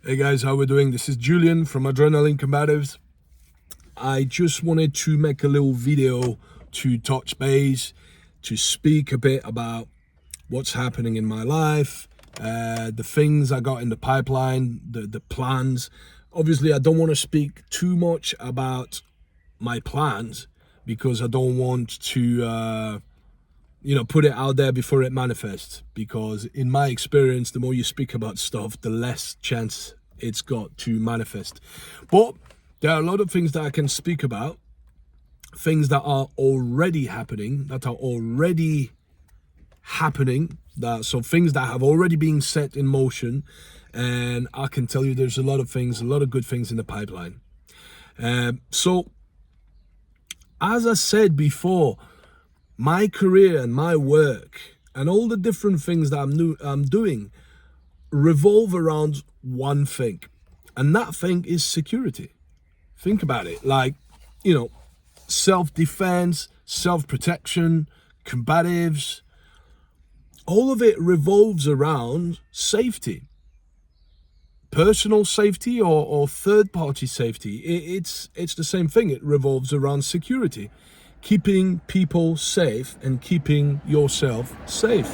Hey guys, how we doing? This is Julien from Combatives. I just wanted to make a little video to touch base, to speak a bit about what's happening in my life, the things I got in the pipeline, the plans. Obviously, I don't want to speak too much about my plans because I don't want to put it out there before it manifests, because in my experience, the more you speak about stuff, the less chance it's got to manifest. But there are a lot of things that I can speak about, things that are already happening, so things that have already been set in motion. And I can tell you there's a lot of good things in the pipeline. So as I said before, my career and my work and all the different things that I'm doing revolve around one thing, and that thing is security. Think about it, self-defense, self-protection, combatives, all of it revolves around safety. Personal safety or third-party safety, it's the same thing. It revolves around security. Keeping people safe and keeping yourself safe.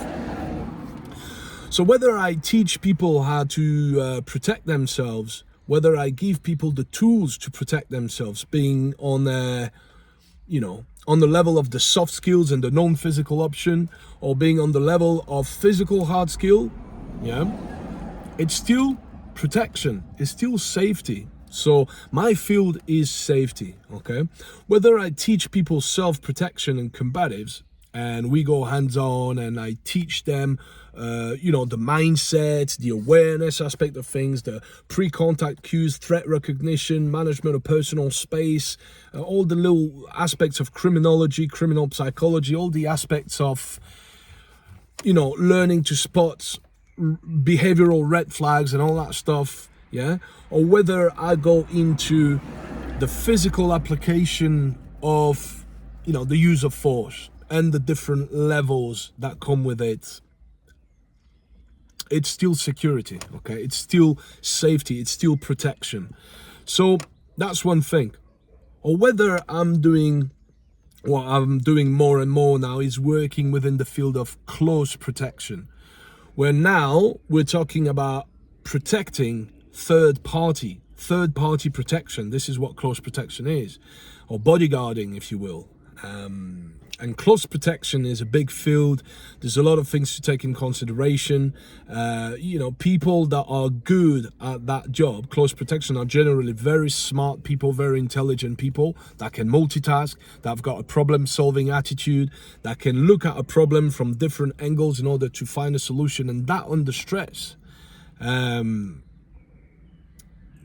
So whether I teach people how to protect themselves, whether I give people the tools to protect themselves, being on the level of the soft skills and the non-physical option, or being on the level of physical hard skill, it's still protection, it's still safety. So my field is safety, okay? Whether I teach people self-protection and combatives, and we go hands-on and I teach them, the mindset, the awareness aspect of things, the pre-contact cues, threat recognition, management of personal space, all the little aspects of criminology, criminal psychology, all the aspects of, learning to spot behavioral red flags and all that stuff, or whether I go into the physical application of, the use of force and the different levels that come with it, it's still security, okay? It's still safety, it's still protection. So that's one thing. Or whether I'm doing what I'm doing more and more now is working within the field of close protection, where now we're talking about protecting third party protection. This is what close protection is, or bodyguarding, if you will. And close protection is a big field. There's a lot of things to take in consideration. People that are good at that job, close protection, are generally very smart people, very intelligent people that can multitask, that have got a problem-solving attitude, that can look at a problem from different angles in order to find a solution, and that under stress.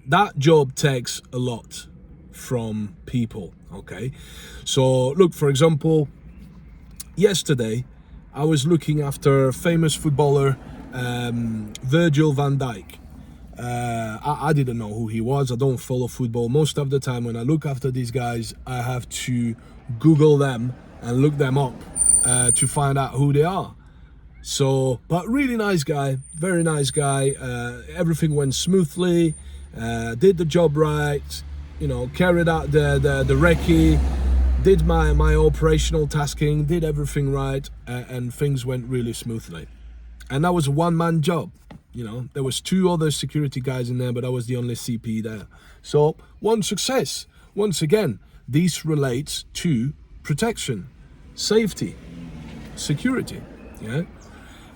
That job takes a lot from people, okay? So look, for example, yesterday I was looking after famous footballer Virgil van Dijk. I didn't know who he was. I don't follow football. Most of the time when I look after these guys, I have to Google them and look them up to find out who they are. So, but really nice guy, very nice guy. Everything went smoothly. Did the job right, carried out the recce, did my operational tasking, did everything right, and things went really smoothly. And that was a one-man job. There was two other security guys in there, but I was the only CP there. So one success. Once again, this relates to protection, safety, security.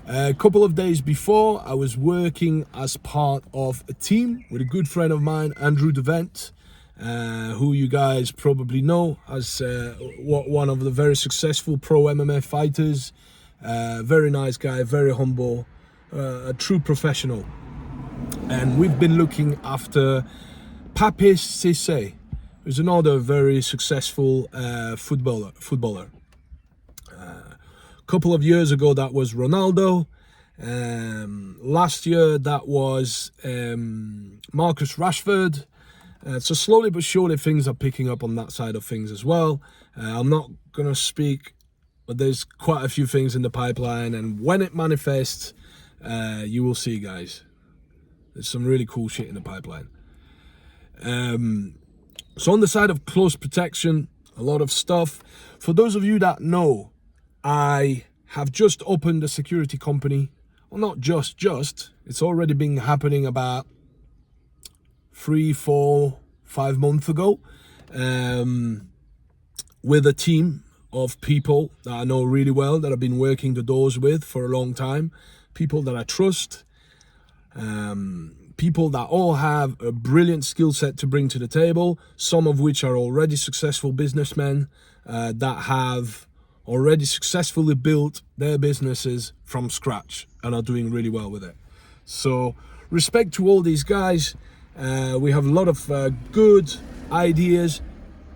A couple of days before, I was working as part of a team with a good friend of mine, Andrew Devent, who you guys probably know as one of the very successful pro MMA fighters. Very nice guy, very humble, a true professional. And we've been looking after Pape Cissé, who's another very successful footballer. Couple of years ago that was Ronaldo. Last year that was Marcus Rashford. So slowly but surely things are picking up on that side of things as well. I'm not gonna speak, but there's quite a few things in the pipeline, and when it manifests, you will see, guys. There's some really cool shit in the pipeline. So on the side of close protection, a lot of stuff. For those of you that know, I have just opened a security company. Well, not just. It's already been happening about 3, 4, 5 months ago, with a team of people that I know really well, that I've been working the doors with for a long time, people that I trust, people that all have a brilliant skill set to bring to the table, some of which are already successful businessmen that have already successfully built their businesses from scratch and are doing really well with it. So respect to all these guys. We have a lot of good ideas,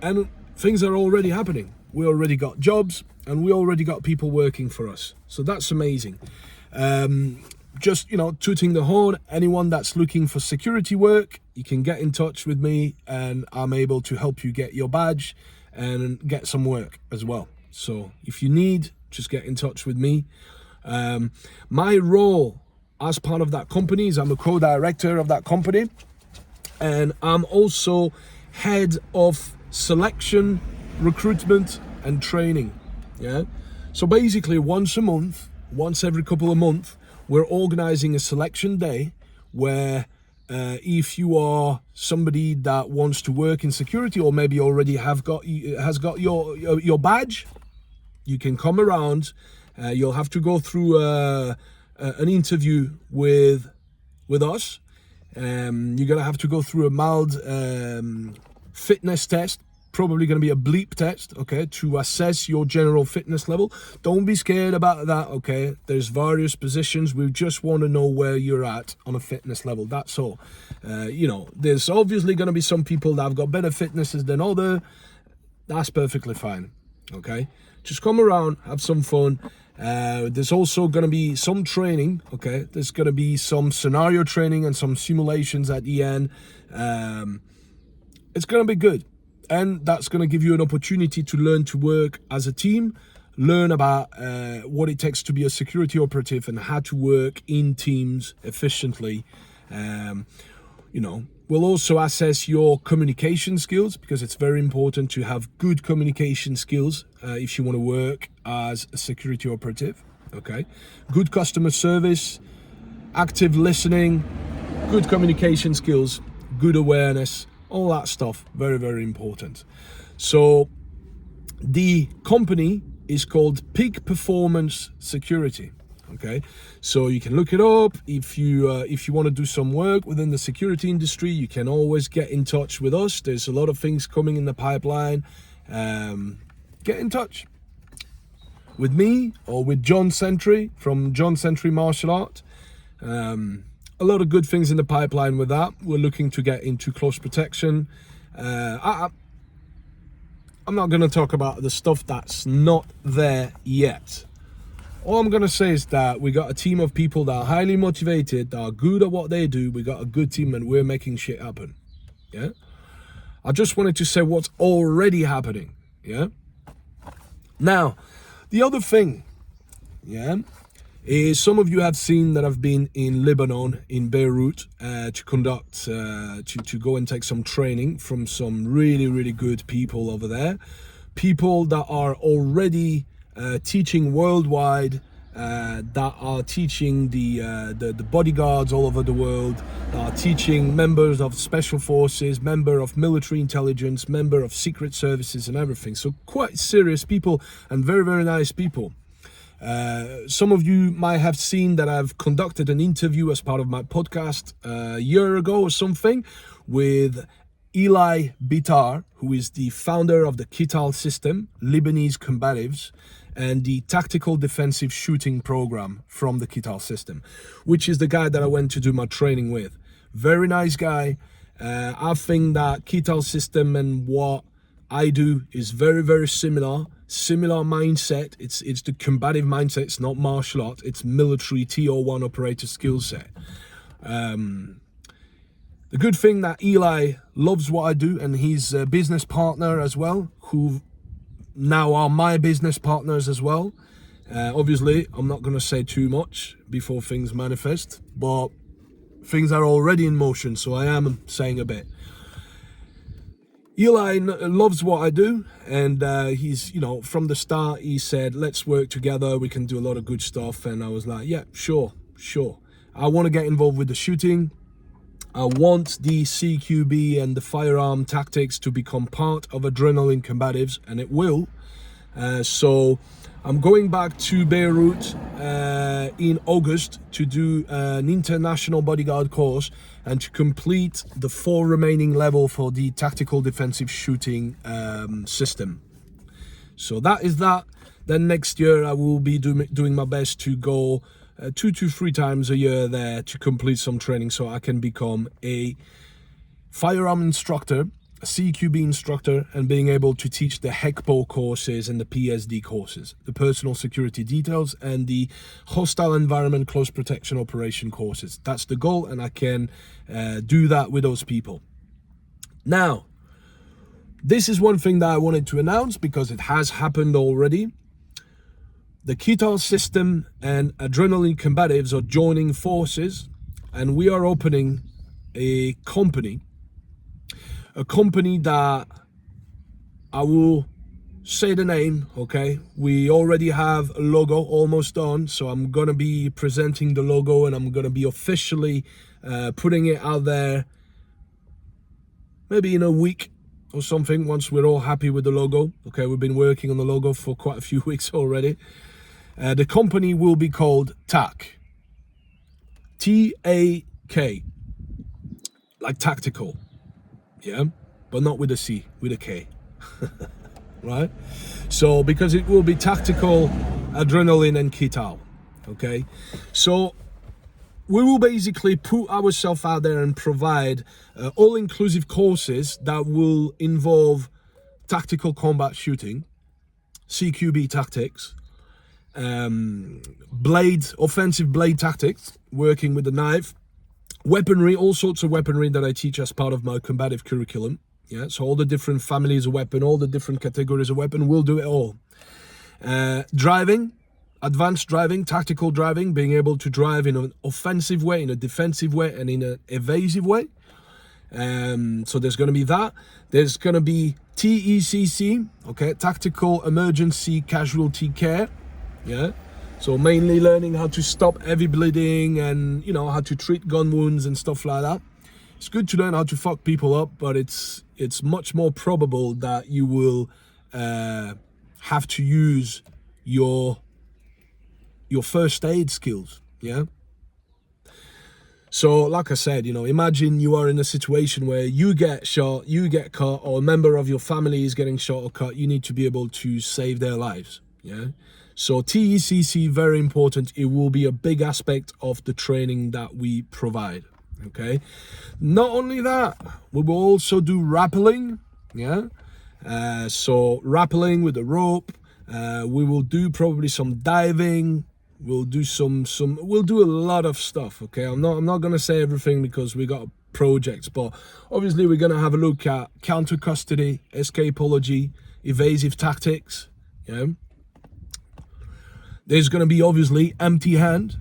and things are already happening. We already got jobs, and we already got people working for us. So that's amazing. Just, tooting the horn, anyone that's looking for security work, you can get in touch with me, and I'm able to help you get your badge and get some work as well. So if you need, just get in touch with me. My role as part of that company is I'm a co-director of that company, and I'm also head of selection, recruitment and training. So basically once every couple of months, we're organizing a selection day where if you are somebody that wants to work in security, or maybe already has got your badge, you can come around. You'll have to go through an interview with us. You're gonna have to go through a mild fitness test, probably going to be a bleep test, okay, to assess your general fitness level. Don't be scared about that, okay? There's various positions. We just want to know where you're at on a fitness level. That's all. There's obviously going to be some people that have got better fitnesses than other. That's perfectly fine, okay? Just come around, have some fun. There's also going to be some training, okay? There's going to be some scenario training and some simulations at the end. It's going to be good. And that's going to give you an opportunity to learn to work as a team, learn about what it takes to be a security operative and how to work in teams efficiently. We'll also assess your communication skills, because it's very important to have good communication skills if you want to work as a security operative. Okay, good customer service, active listening, good communication skills, good awareness. All that stuff, very, very important. So the company is called Peak Performance Security. Okay, so you can look it up. If you want to do some work within the security industry, you can always get in touch with us. There's a lot of things coming in the pipeline. Get in touch with me or with John Sentry from John Sentry Martial Art. A lot of good things in the pipeline with that. We're looking to get into close protection. I'm not going to talk about the stuff that's not there yet. All I'm going to say is that we got a team of people that are highly motivated, that are good at what they do. We got a good team and we're making shit happen. Yeah. I just wanted to say what's already happening. Yeah. Now, the other thing, is some of you have seen that I've been in Lebanon, in Beirut, to conduct, to go and take some training from some really, really good people over there. People that are already teaching worldwide, that are teaching the bodyguards all over the world, that are teaching members of special forces, member of military intelligence, member of secret services and everything. So quite serious people and very, very nice people. Some of you might have seen that I've conducted an interview as part of my podcast a year ago or something with Eli Bitar, who is the founder of the Qital system, Lebanese Combatives, and the tactical defensive shooting program from the Qital system, which is the guy that I went to do my training with. Very nice guy. I think that Qital system and what I do is very, very similar mindset. It's the combative mindset. It's not martial art. It's military TO1 operator skill set. The good thing that Eli loves what I do, and he's a business partner as well, who now are my business partners as well. Obviously, I'm not going to say too much before things manifest, but things are already in motion, so I am saying a bit. Eli loves what I do, and he's, you know, from the start, he said, let's work together, we can do a lot of good stuff. And I was like, yeah, sure. I want to get involved with the shooting. I want the CQB and the firearm tactics to become part of Adrenaline Combatives, and it will. So I'm going back to Beirut in August to do an international bodyguard course and to complete the 4 remaining level for the tactical defensive shooting system. So that is that. Then next year I will be doing my best to go 2 to 3 times a year there to complete some training, so I can become a firearm instructor, a CQB instructor, and being able to teach the HECPO courses and the PSD courses, the personal security details and the hostile environment close protection operation courses. That's the goal, and I can do that with those people. Now, this is one thing that I wanted to announce because it has happened already. The Kital system and Adrenaline Combatives are joining forces, and we are opening a company that I will say the name, okay? We already have a logo almost done, so I'm gonna be presenting the logo, and I'm gonna be officially putting it out there maybe in a week or something, once we're all happy with the logo. Okay, we've been working on the logo for quite a few weeks already. The company will be called TAK. T-A-K. Like tactical. Yeah? But not with a C, with a K. Right? So, because it will be tactical, adrenaline, and Kital. Okay? So, we will basically put ourselves out there and provide all-inclusive courses that will involve tactical combat shooting, CQB tactics, offensive blade tactics, working with the knife, weaponry, all sorts of weaponry that I teach as part of my combative curriculum. Yeah, so all the different families of weapon, all the different categories of weapon, we'll do it all. Driving, advanced driving, tactical driving, being able to drive in an offensive way, in a defensive way, and in an evasive way. So there's going to be that. There's going to be TECC, okay, Tactical Emergency Casualty Care. Yeah, so mainly learning how to stop heavy bleeding and, you know, how to treat gun wounds and stuff like that. It's good to learn how to fuck people up, but it's much more probable that you will have to use your first aid skills. Yeah. So, like I said, you know, imagine you are in a situation where you get shot, you get cut, or a member of your family is getting shot or cut. You need to be able to save their lives. Yeah. So TECC, very important. It will be a big aspect of the training that we provide. Okay. Not only that, we will also do rappelling. Yeah. So rappelling with a rope. We will do probably some diving. We'll do we'll do a lot of stuff. Okay. I'm not gonna say everything because we got projects, but obviously we're gonna have a look at counter custody, escapology, evasive tactics. Yeah. There's going to be obviously empty hand,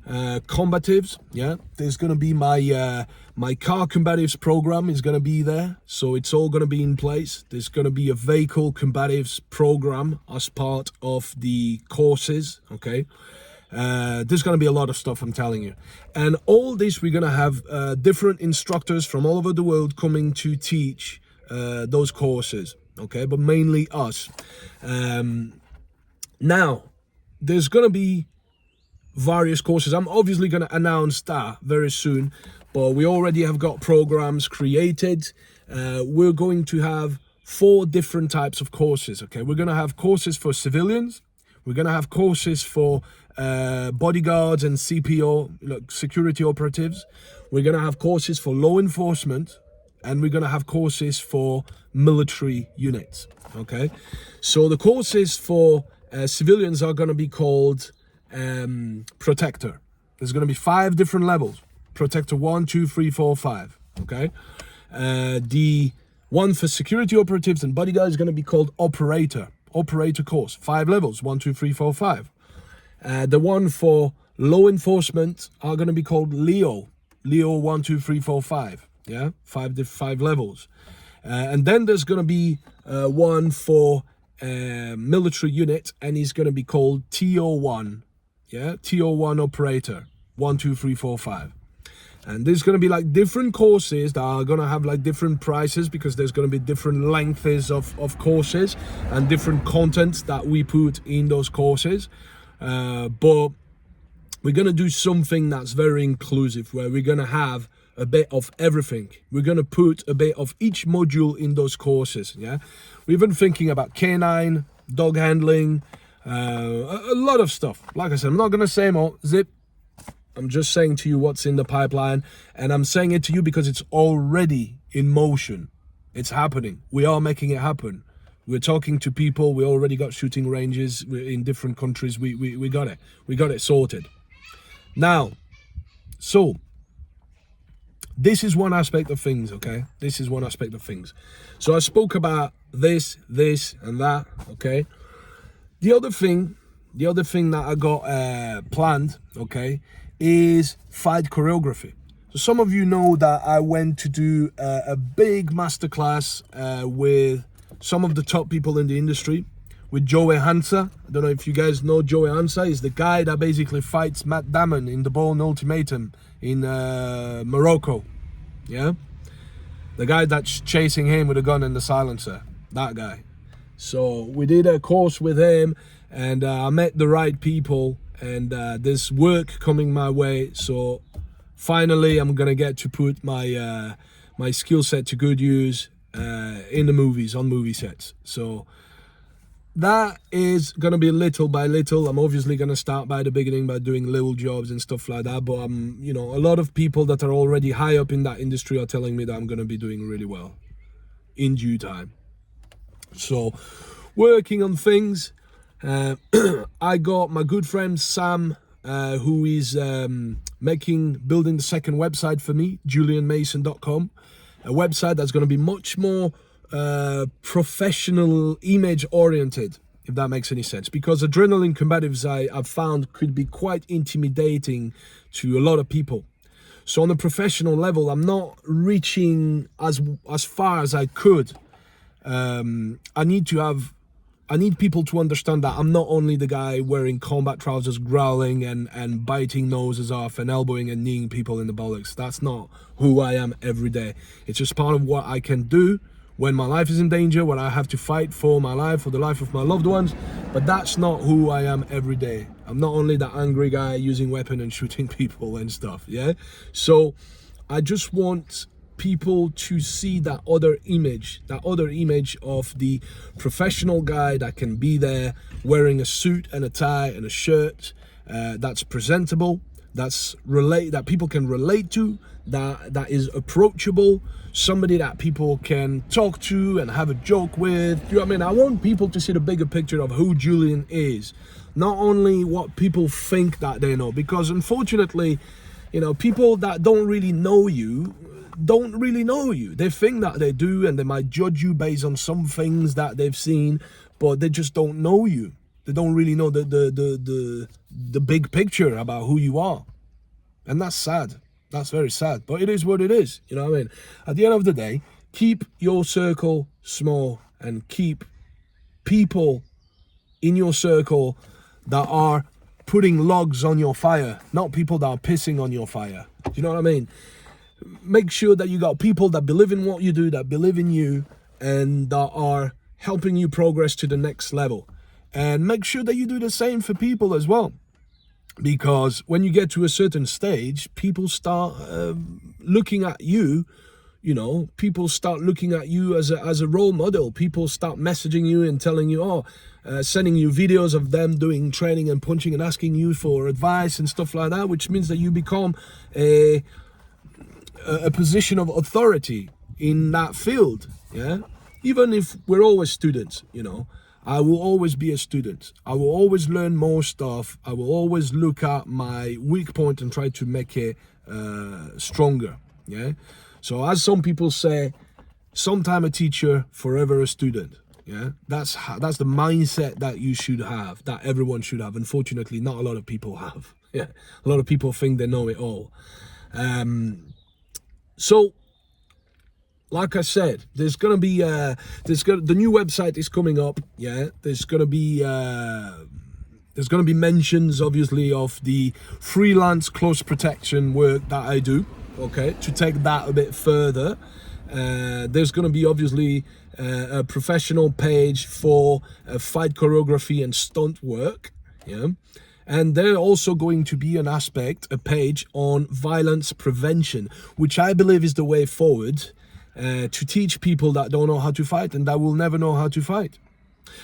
combatives. Yeah, there's going to be my my car combatives program is going to be there, so it's all going to be in place. There's going to be a vehicle combatives program as part of the courses. Okay, there's going to be a lot of stuff, I'm telling you, and all this we're going to have different instructors from all over the world coming to teach those courses. Okay, but mainly us. Now, there's going to be various courses. I'm obviously going to announce that very soon, but we already have got programs created. We're going to have 4 different types of courses. Okay, we're going to have courses for civilians. We're going to have courses for bodyguards and CPO, security operatives. We're going to have courses for law enforcement, and we're going to have courses for military units. Okay, so the courses for civilians are going to be called Protector. There's going to be 5 different levels. Protector 1, 2, 3, 4, 5. Okay. The one for security operatives and bodyguards is going to be called Operator. Operator course. 5 levels. 1, 2, 3, 4, 5. The one for law enforcement are going to be called Leo. Leo 1, 2, 3, 4, 5. Yeah, five levels. And then there's going to be one for military unit, and he's going to be called TO1. Yeah, TO1 operator. 1, 2, 3, 4, 5. And there's going to be like different courses that are going to have like different prices, because there's going to be different lengths of courses and different contents that we put in those courses. But we're going to do something that's very inclusive, where we're going to have a bit of everything. We're going to put a bit of each module in those courses. Yeah, we've been thinking about canine, dog handling, a lot of stuff. Like I said, I'm not going to say more. Zip. I'm just saying to you what's in the pipeline, and I'm saying it to you because it's already in motion. It's happening. We are making it happen. We're talking to people. We already got shooting ranges in different countries. We got it. We got it sorted. Now, so this is one aspect of things, okay? This is one aspect of things. So I spoke about this, and that, okay? The other thing that I got planned, okay, is fight choreography. So some of you know that I went to do a big masterclass with some of the top people in the industry, with Joey Hansa. I don't know if you guys know Joey Hansa. He's the guy that basically fights Matt Damon in the Bourne Ultimatum in Morocco. Yeah, the guy that's chasing him with a gun and the silencer, that guy. So we did a course with him, and I met the right people, and there's work coming my way. So finally I'm gonna get to put my my skill set to good use in the movies, on movie sets. So that is gonna be little by little. I'm obviously gonna start by the beginning by doing little jobs and stuff like that, but you know, a lot of people that are already high up in that industry are telling me that I'm gonna be doing really well in due time. So working on things. I got my good friend Sam, who is building the second website for me, julianmason.com, a website that's going to be much more professional, image oriented, if that makes any sense, because adrenaline combatives I've found could be quite intimidating to a lot of people. So on a professional level, I'm not reaching as far as I could. I need people to understand that I'm not only the guy wearing combat trousers, growling and biting noses off and elbowing and kneeing people in the bollocks. That's not who I am every day. It's just part of what I can do when my life is in danger, when I have to fight for my life, for the life of my loved ones. But that's not who I am every day. I'm not only that angry guy using weapon and shooting people and stuff, yeah? So I just want people to see that other image of the professional guy that can be there wearing a suit and a tie and a shirt, that's presentable, that people can relate to, that is approachable, somebody that people can talk to and have a joke with. You know what I mean? I want people to see the bigger picture of who Julien is, not only what people think that they know, because unfortunately, you know, people that don't really know you. They think that they do, and they might judge you based on some things that they've seen, but they just don't know you. They don't really know the big picture about who you are. And that's sad. That's very sad, but it is what it is. You know what I mean? At the end of the day, keep your circle small and keep people in your circle that are putting logs on your fire, not people that are pissing on your fire. Do you know what I mean? Make sure that you got people that believe in what you do, that believe in you, and that are helping you progress to the next level. And make sure that you do the same for people as well. Because when you get to a certain stage, people start looking at you, you know, people start looking at you as a role model. People start messaging you and telling you, sending you videos of them doing training and punching and asking you for advice and stuff like that, which means that you become a position of authority in that field. Yeah, even if we're always students, you know, I will always be a student. I will always learn more stuff. I will always look at my weak point and try to make it stronger. Yeah, so as some people say, sometime a teacher, forever a student. Yeah, that's the mindset that you should have, that everyone should have. Unfortunately, not a lot of people have. Yeah, a lot of people think they know it all. So, like I said, there's gonna be the new website is coming up. Yeah, there's gonna be mentions, obviously, of the freelance close protection work that I do. Okay, to take that a bit further, there's gonna be obviously a professional page for fight choreography and stunt work. Yeah. And there's also going to be a page on violence prevention, which I believe is the way forward to teach people that don't know how to fight and that will never know how to fight.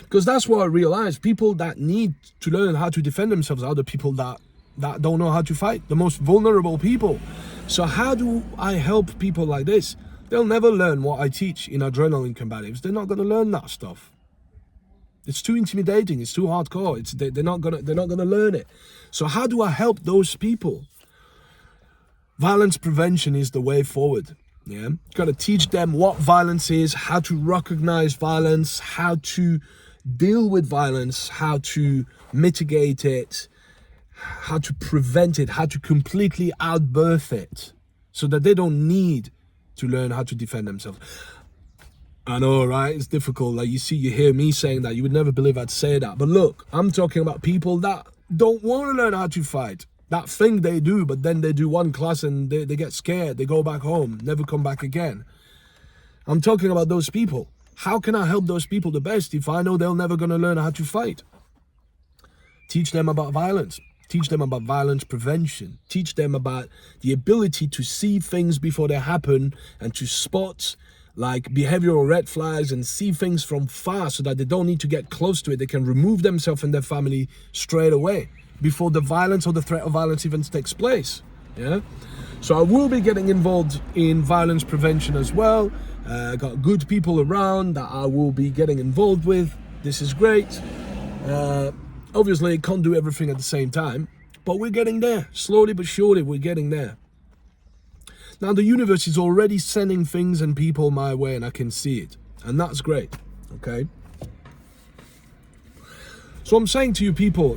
Because that's what I realized. People that need to learn how to defend themselves are the people that don't know how to fight, the most vulnerable people. So how do I help people like this? They'll never learn what I teach in adrenaline combatives. They're not going to learn that stuff. It's too intimidating. It's too hardcore. They're not gonna learn it. So how do I help those people? Violence prevention is the way forward. Yeah, got to teach them what violence is, how to recognize violence, how to deal with violence, how to mitigate it, how to prevent it, how to completely outbirth it, so that they don't need to learn how to defend themselves. I know, right? It's difficult. Like you hear me saying that. You would never believe I'd say that. But look, I'm talking about people that don't want to learn how to fight. That thing they do, but then they do one class and they get scared. They go back home, never come back again. I'm talking about those people. How can I help those people the best if I know they're never going to learn how to fight? Teach them about violence. Teach them about violence prevention. Teach them about the ability to see things before they happen and to spot like behavioral red flags and see things from far so that they don't need to get close to it. They can remove themselves and their family straight away before the violence or the threat of violence even takes place. Yeah. So I will be getting involved in violence prevention as well. Got good people around that I will be getting involved with. This is great. Obviously, can't do everything at the same time, but we're getting there. Slowly but surely, we're getting there. Now, the universe is already sending things and people my way, and I can see it. And that's great, okay? So I'm saying to you people,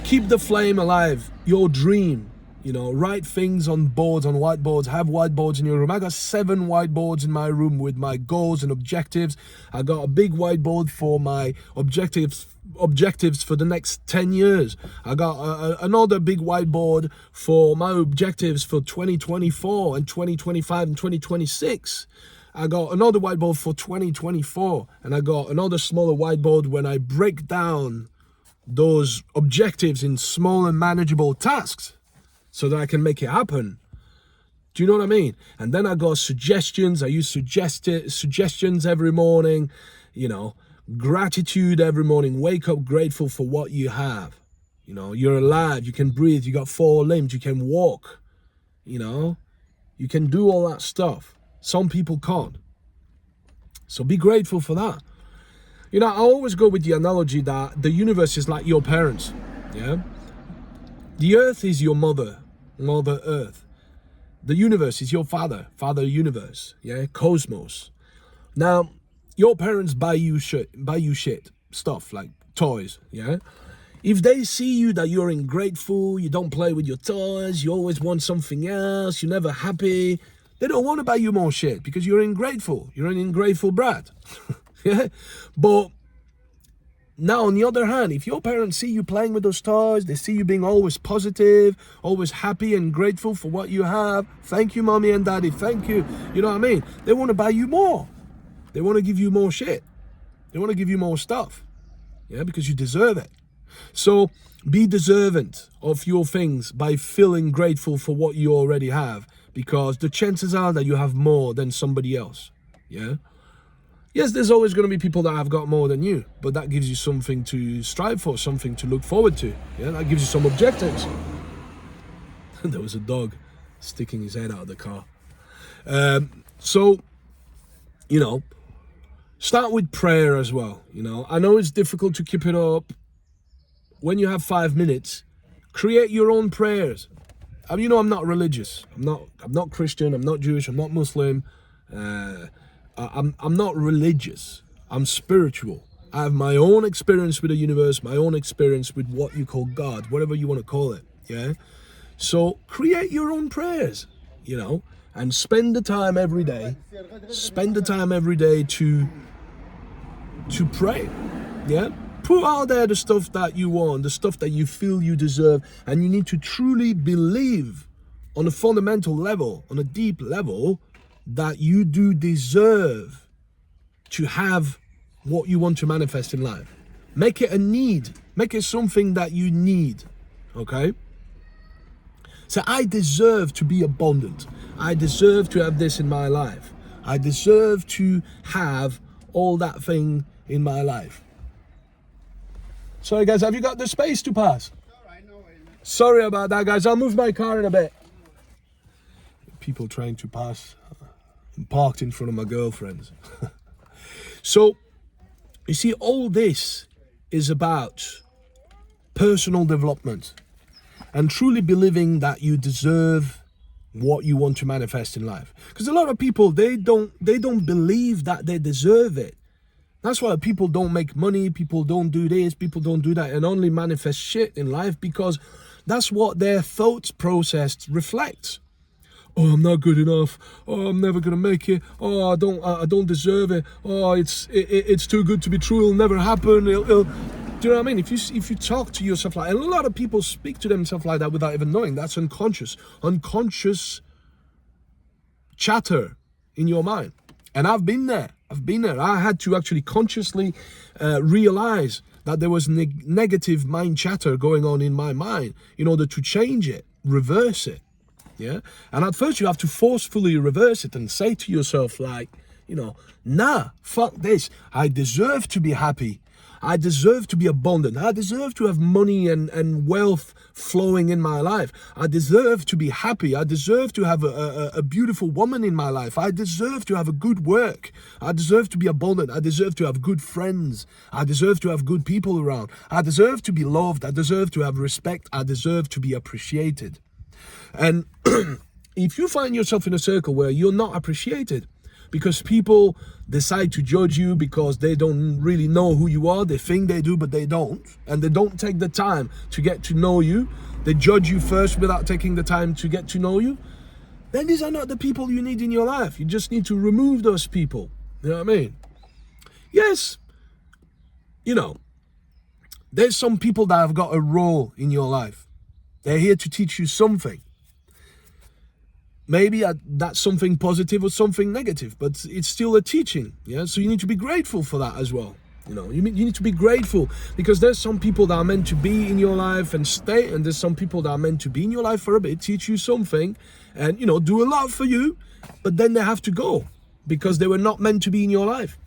keep the flame alive, your dream. Write things on boards, on whiteboards. Have whiteboards in your room. I got 7 whiteboards in my room with my goals and objectives. I got a big whiteboard for my objectives for the next 10 years. I got another big whiteboard for my objectives for 2024 and 2025 and 2026. I got another whiteboard for 2024, and I got another smaller whiteboard when I break down those objectives in small and manageable tasks so that I can make it happen. Do you know what I mean? And then I got suggestions. I use suggestions every morning, gratitude every morning. Wake up grateful for what you have. You're alive, you can breathe, you got 4 limbs, you can walk, you can do all that stuff. Some people can't. So be grateful for that. I always go with the analogy that the universe is like your parents. Yeah. The earth is your mother earth. The universe is your father universe. Yeah. Cosmos. Now, your parents buy you shit, stuff like toys, yeah? If they see you that you're ungrateful, you don't play with your toys, you always want something else, you're never happy, they don't want to buy you more shit because you're ungrateful. You're an ungrateful brat. Yeah? But now, on the other hand, if your parents see you playing with those toys, they see you being always positive, always happy and grateful for what you have, thank you, mommy and daddy, thank you, you know what I mean? They want to buy you more. They want to give you more shit. They want to give you more stuff. Yeah, because you deserve it. So be deserving of your things by feeling grateful for what you already have, because the chances are that you have more than somebody else. Yeah. Yes, there's always going to be people that have got more than you, but that gives you something to strive for, something to look forward to. Yeah, that gives you some objectives. There was a dog sticking his head out of the car. So, start with prayer as well. I know it's difficult to keep it up. When you have 5 minutes, create your own prayers. I'm not religious. I'm not Christian. I'm not Jewish. I'm not Muslim. I'm not religious. I'm spiritual. I have my own experience with the universe, my own experience with what you call God, whatever you want to call it. Yeah. So create your own prayers, you know, and spend the time every day. Spend the time every day to pray. Yeah? Put out there the stuff that you want, the stuff that you feel you deserve, and you need to truly believe on a fundamental level, on a deep level, that you do deserve to have what you want to manifest in life. Make it a need. Make it something that you need. Okay? So I deserve to be abundant. I deserve to have this in my life. I deserve to have all that thing in my life. Sorry guys, have you got the space to pass? Sorry about that guys, I'll move my car in a bit. People trying to pass. I'm parked in front of my girlfriend's. So, you see, all this is about personal development and truly believing that you deserve what you want to manifest in life. Because a lot of people, they don't believe that they deserve it. That's why people don't make money, people don't do this, people don't do that, and only manifest shit in life, because that's what their thought process reflects. Oh, I'm not good enough. Oh, I'm never gonna make it. Oh, I don't deserve it. Oh, it's too good to be true. It'll never happen. Do you know what I mean? If you talk to yourself like, and a lot of people speak to themselves like that without even knowing, that's unconscious chatter in your mind. And I've been there. I had to actually consciously realize that there was negative mind chatter going on in my mind in order to change it, reverse it. Yeah. And at first you have to forcefully reverse it and say to yourself, like, you know, nah, fuck this. I deserve to be happy. I deserve to be abundant. I deserve to have money and wealth flowing in my life. I deserve to be happy. I deserve to have a beautiful woman in my life. I deserve to have a good work. I deserve to be abundant. I deserve to have good friends. I deserve to have good people around. I deserve to be loved. I deserve to have respect. I deserve to be appreciated. And if you find yourself in a circle where you're not appreciated, because people decide to judge you because they don't really know who you are, they think they do, but they don't, and they don't take the time to get to know you, they judge you first without taking the time to get to know you, then these are not the people you need in your life. You just need to remove those people. You know what I mean? Yes, you know, there's some people that have got a role in your life. They're here to teach you something. Maybe that's something positive or something negative, but it's still a teaching. Yeah, so you need to be grateful for that as well. You know, you need to be grateful, because there's some people that are meant to be in your life and stay, and there's some people that are meant to be in your life for a bit, teach you something, and, you know, do a lot for you, but then they have to go because they were not meant to be in your life.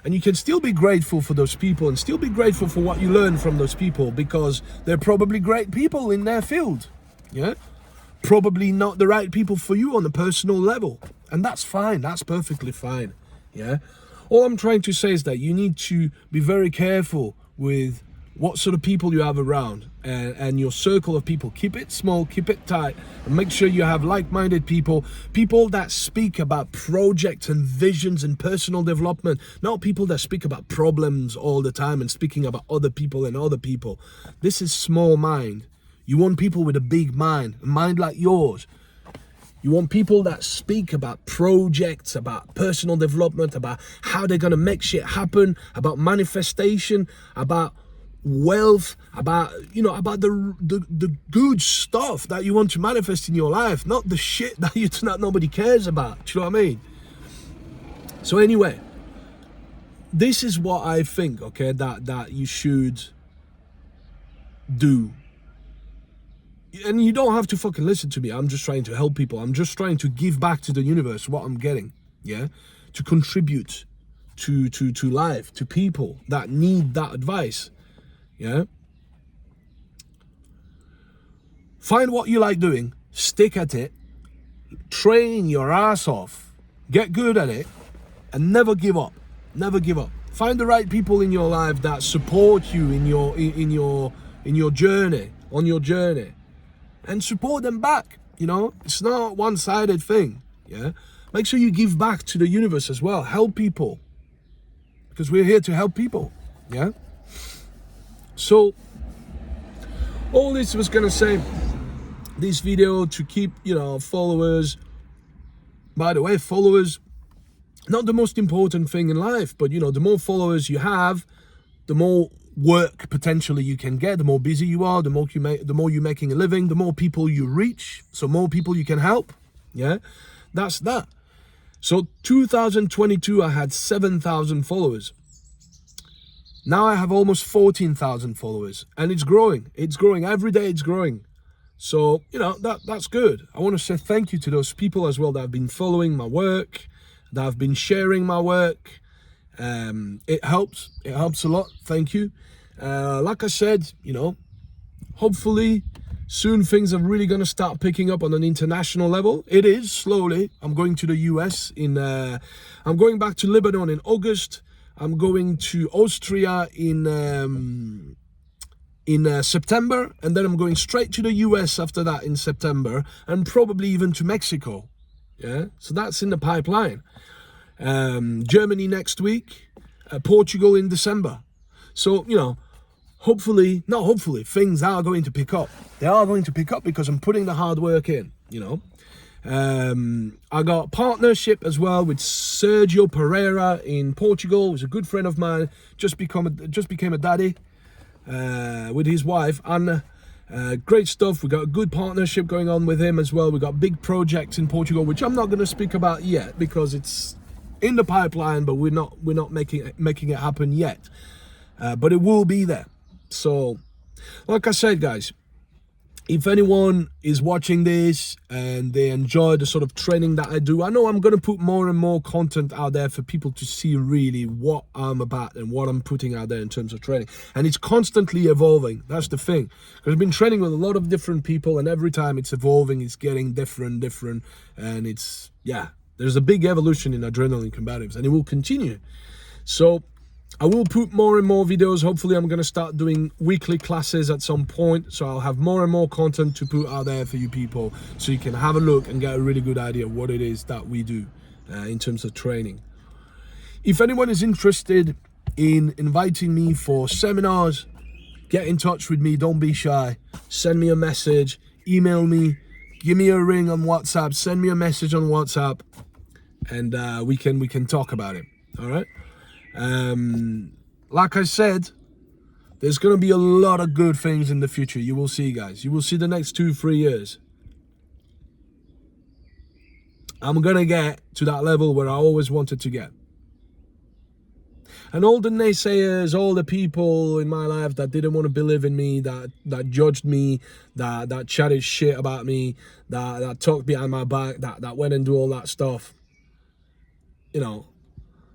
And you can still be grateful for those people and still be grateful for what you learn from those people, because they're probably great people in their field. Yeah. Probably not the right people for you on a personal level, and that's fine. That's perfectly fine. Yeah. All I'm trying to say is that you need to be very careful with what sort of people you have around, and your circle of people. Keep it small, keep it tight, and make sure you have like-minded people that speak about projects and visions and personal development, not people that speak about problems all the time and speaking about other people and other people. This is small mind. You want people with a big mind, a mind like yours. You want people that speak about projects, about personal development, about how they're going to make shit happen, about manifestation, about wealth, about, you know, about the good stuff that you want to manifest in your life, not the shit that nobody cares about. Do you know what I mean? So anyway, this is what I think, okay, that you should do. And you don't have to fucking listen to me. I'm just trying to help people. I'm just trying to give back to the universe what I'm getting, yeah? To contribute to life, to people that need that advice, yeah? Find what you like doing, stick at it, train your ass off, get good at it, and never give up. Never give up. Find the right people in your life that support you in your journey, on your journey. And support them back, you know? It's not a one-sided thing, yeah? Make sure you give back to the universe as well. Help people. Because we're here to help people, yeah? So, all this was going to say this video to keep, you know, followers. By the way, followers, not the most important thing in life, but, you know, the more followers you have, the more work potentially you can get, the more busy you are, the more you're making a living, the more people you reach, so more people you can help. Yeah, that's that. So 2022, I had 7,000 followers. Now I have almost 14,000 followers, and it's growing. It's growing every day. It's growing. So, you know, that's good. I want to say thank you to those people as well that have been following my work, that have been sharing my work. It helps a lot. Thank you. Like I said, you know, hopefully soon things are really going to start picking up on an international level. It is slowly. I'm going to the US I'm going back to Lebanon in August. I'm going to Austria in September, and then I'm going straight to the US after that in September, and probably even to Mexico. Yeah, so that's in the pipeline. Germany next week, Portugal in December. So, you know, not hopefully, things are going to pick up. They are going to pick up because I'm putting the hard work in, you know. I got partnership as well with Sergio Pereira in Portugal, who's a good friend of mine, just became a daddy with his wife Anna. Great stuff. We got a good partnership going on with him as well. We got big projects in Portugal, which I'm not going to speak about yet because it's in the pipeline, but we're not making it happen yet. But it will be there. So, like I said, guys, if anyone is watching this and they enjoy the sort of training that I do, I know I'm going to put more and more content out there for people to see really what I'm about and what I'm putting out there in terms of training. And it's constantly evolving. That's the thing. Because I've been training with a lot of different people, and every time it's evolving, it's getting different. And it's, yeah, there's a big evolution in adrenaline combatives, and it will continue. So I will put more and more videos. Hopefully I'm going to start doing weekly classes at some point, so I'll have more and more content to put out there for you people, so you can have a look and get a really good idea of what it is that we do in terms of training. If anyone is interested in inviting me for seminars, get in touch with me. Don't be shy. Send me a message, email me, give me a ring on WhatsApp, send me a message on WhatsApp, and we can talk about it. All right. Like I said, there's going to be a lot of good things in the future. You will see, guys. You will see the next 2-3 years. I'm going to get to that level where I always wanted to get. And all the naysayers, all the people in my life that didn't want to believe in me, that judged me, that chatted shit about me, that talked behind my back, that went and do all that stuff, you know,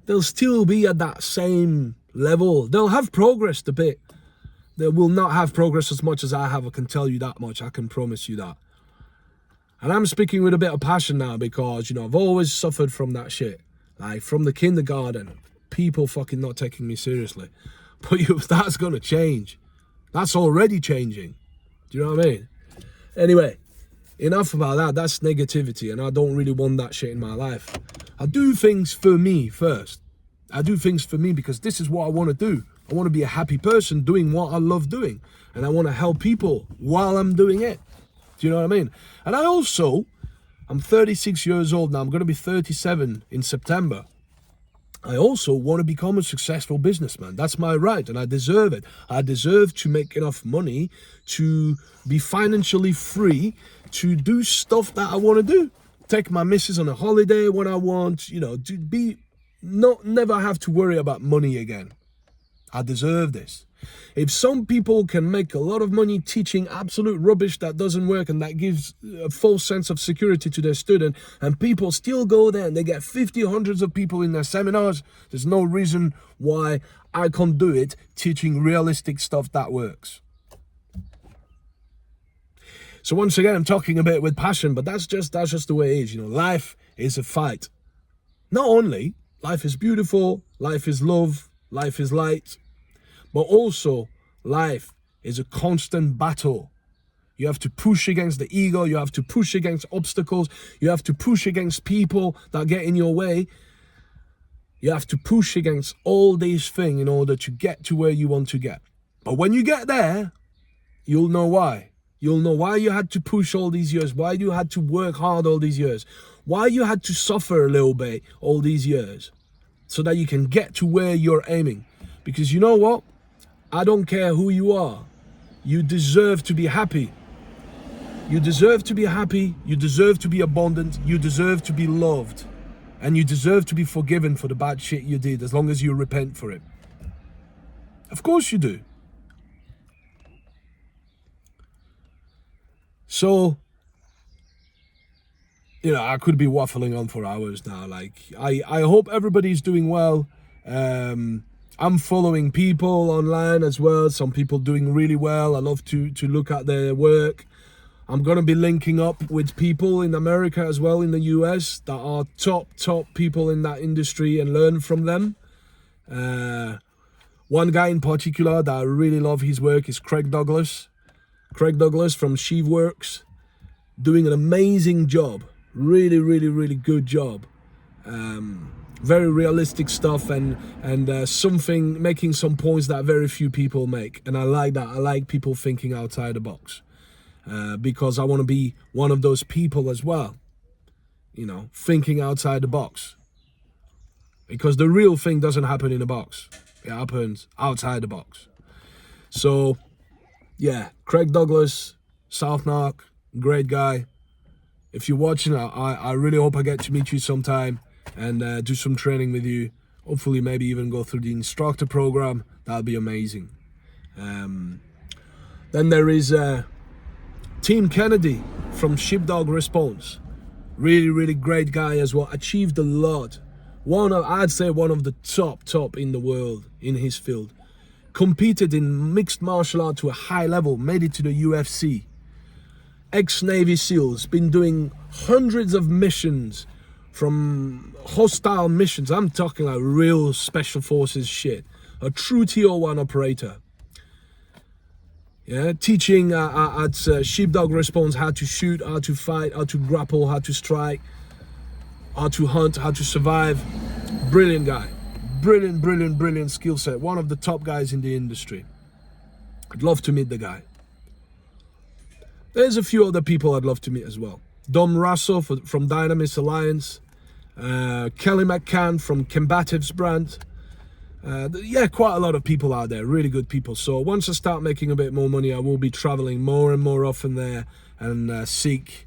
they'll still be at that same level. They'll have progressed a bit. They will not have progress as much as I have. I can tell you that much. I can promise you that. And I'm speaking with a bit of passion now because, you know, I've always suffered from that shit. Like, from the kindergarten, people fucking not taking me seriously. But that's going to change. That's already changing. Do you know what I mean? Anyway, enough about that. That's negativity, and I don't really want that shit in my life. I do things for me first. I do things for me because this is what I want to do. I want to be a happy person doing what I love doing. And I want to help people while I'm doing it. Do you know what I mean? And I'm 36 years old now. I'm going to be 37 in September. I also want to become a successful businessman. That's my right, and I deserve it. I deserve to make enough money to be financially free to do stuff that I want to do. Take my missus on a holiday when I want, you know, to never have to worry about money again. I deserve this. If some people can make a lot of money teaching absolute rubbish that doesn't work and that gives a false sense of security to their student, and people still go there and they get 50, hundreds of people in their seminars, there's no reason why I can't do it teaching realistic stuff that works. So once again, I'm talking a bit with passion, but that's just the way it is. You know, life is a fight. Not only life is beautiful, life is love, life is light, but also life is a constant battle. You have to push against the ego. You have to push against obstacles. You have to push against people that get in your way. You have to push against all these things in order to get to where you want to get. But when you get there, you'll know why. You'll know why you had to push all these years, why you had to work hard all these years, why you had to suffer a little bit all these years, so that you can get to where you're aiming. Because you know what? I don't care who you are. You deserve to be happy. You deserve to be happy. You deserve to be abundant. You deserve to be loved. And you deserve to be forgiven for the bad shit you did, as long as you repent for it. Of course you do. So, you know, I could be waffling on for hours now. Like, I hope everybody's doing well. I'm following people online as well. Some people doing really well. I love to look at their work. I'm going to be linking up with people in America as well, in the US, that are top people in that industry, and learn from them. One guy in particular that I really love his work is Craig Douglas. Craig Douglas from Sheaveworks, doing an amazing job. Really good job. Very realistic stuff, and something, making some points that very few people make. And I like that. I like people thinking outside the box. Because I want to be one of those people as well, you know, thinking outside the box. Because the real thing doesn't happen in a box. It happens outside the box. So, yeah, Craig Douglas, South Narc, great guy. If you're watching, I really hope I get to meet you sometime and do some training with you. Hopefully, maybe even go through the instructor program. That'll be amazing. Then there is Team Kennedy from Sheepdog Response. Really great guy as well. Achieved a lot. I'd say one of the top in the world in his field. Competed in mixed martial art to a high level. Made it to the UFC. Ex-Navy SEALs. Been doing hundreds of missions, from hostile missions. I'm talking like real special forces shit. A true TO1 operator. Yeah, teaching at Sheepdog Response how to shoot, how to fight, how to grapple, how to strike, how to hunt, how to survive. Brilliant guy. Brilliant skill set. One of the top guys in the industry. I'd love to meet the guy. There's a few other people I'd love to meet as well. Dom Rasso from Dynamis Alliance. Kelly McCann from Combatives brand. Yeah, quite a lot of people out there, really good people. So once I start making a bit more money, I will be traveling more and more often there, and seek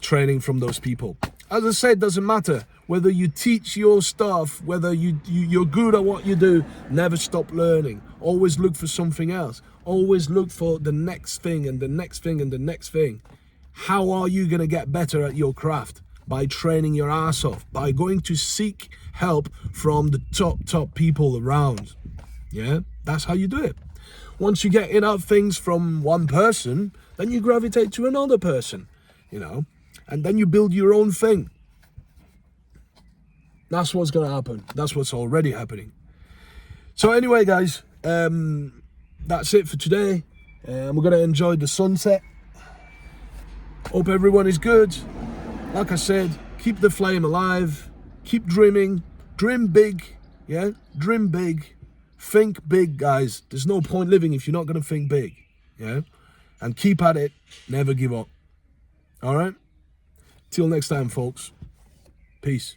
training from those people. As I said, it doesn't matter whether you teach your stuff, whether you're good at what you do. Never stop learning. Always look for something else. Always look for the next thing and the next thing and the next thing. How are you going to get better at your craft? By training your ass off, by going to seek help from the top people around. Yeah, that's how you do it. Once you get enough things from one person, then you gravitate to another person, you know, and then you build your own thing. That's what's going to happen. That's what's already happening. So anyway, guys, that's it for today. We're going to enjoy the sunset. Hope everyone is good. Like I said, keep the flame alive, keep dreaming, dream big, yeah? Dream big, think big, guys. There's no point living if you're not going to think big, yeah? And keep at it, never give up, all right? Till next time, folks. Peace.